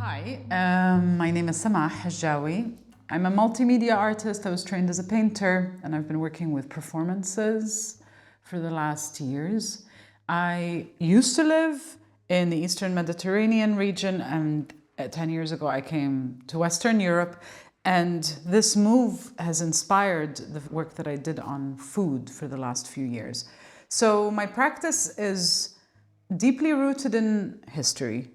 Hi, my name is Samah Hijawi. I'm a multimedia artist. I was trained as a painter and I've been working with performances for the last years. I used to live in the Eastern Mediterranean region, and 10 years ago I came to Western Europe, and this move has inspired the work that I did on food for the last few years. So my practice is deeply rooted in history.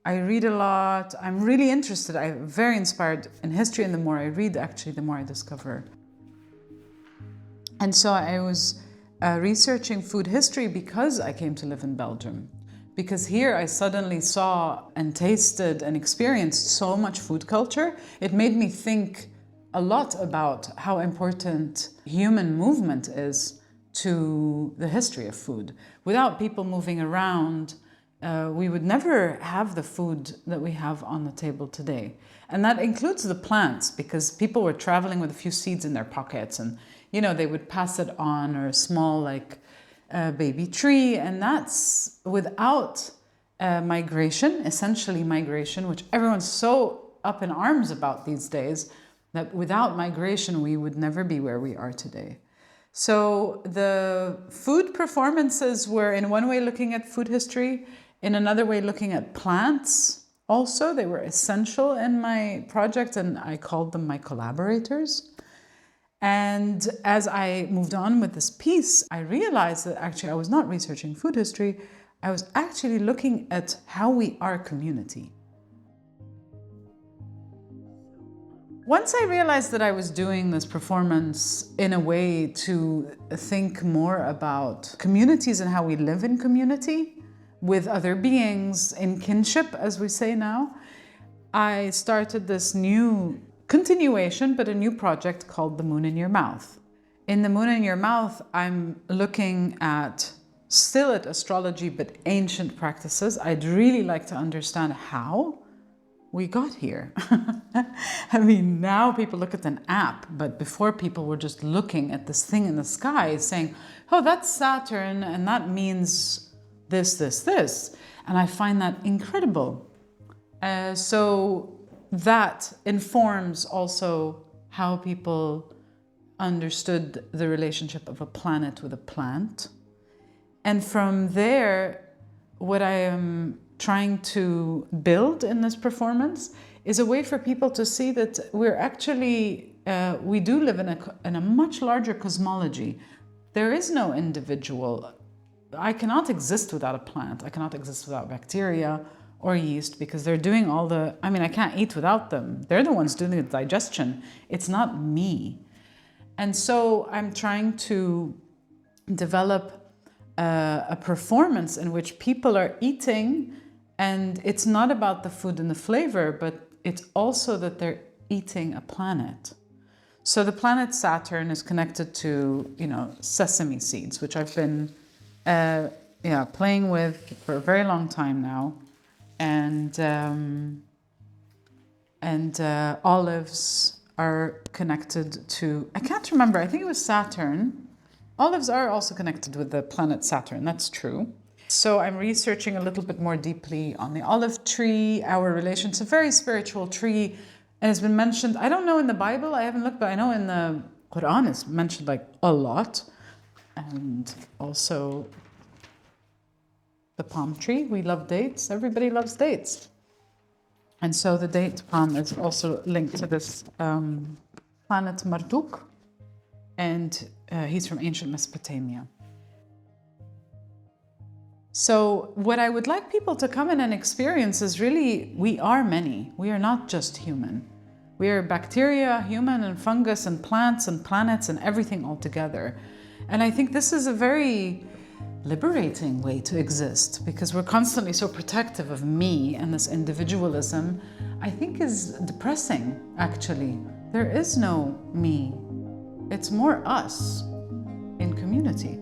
I read a lot. I'm really interested. I'm very inspired in history, and the more I read, actually, the more I discover. And so I was researching food history because I came to live in Belgium. Because here I suddenly saw and tasted and experienced so much food culture. It made me think a lot about how important human movement is to the history of food. Without people moving around, we would never have the food that we have on the table today. And that includes the plants, because people were traveling with a few seeds in their pockets and, you know, they would pass it on, or a small baby tree. And that's without migration, essentially migration, which everyone's so up in arms about these days, that without migration, we would never be where we are today. So the food performances were in one way looking at food history, in another way looking at plants also. They were essential in my project and I called them my collaborators. And as I moved on with this piece, I realized that actually I was not researching food history, I was actually looking at how we are community. Once I realized that I was doing this performance in a way to think more about communities and how we live in community with other beings, in kinship, as we say now, I started this new continuation, but a new project called The Moon in Your Mouth. In The Moon in Your Mouth, I'm looking still at astrology, but ancient practices. I'd really like to understand how we got here. I mean, now people look at an app, but before people were just looking at this thing in the sky saying, oh, that's Saturn, and that means this, this, this. And I find that incredible. So that informs also how people understood the relationship of a planet with a plant. And from there, what I am trying to build in this performance is a way for people to see that we're actually, we do live in a much larger cosmology. There is no individual. I cannot exist without a plant. I cannot exist without bacteria or yeast, because they're doing I can't eat without them. They're the ones doing the digestion. It's not me. And so I'm trying to develop a performance in which people are eating, and it's not about the food and the flavor, but it's also that they're eating a planet. So the planet Saturn is connected to, sesame seeds, which I've been playing with for a very long time now. And olives are connected to, I can't remember, I think it was Saturn. Olives are also connected with the planet Saturn, that's true. So I'm researching a little bit more deeply on the olive tree, our relation. It's a very spiritual tree, and it's been mentioned, I don't know in the Bible, I haven't looked, but I know in the Quran it's mentioned a lot. And also the palm tree. We love dates. Everybody loves dates. And so the date palm is also linked to this planet Marduk. And he's from ancient Mesopotamia. So what I would like people to come in and experience is really, we are many. We are not just human. We are bacteria, human and fungus and plants and planets and everything all together. And I think this is a very liberating way to exist, because we're constantly so protective of me, and this individualism, I think, is depressing, actually. There is no me. It's more us in community.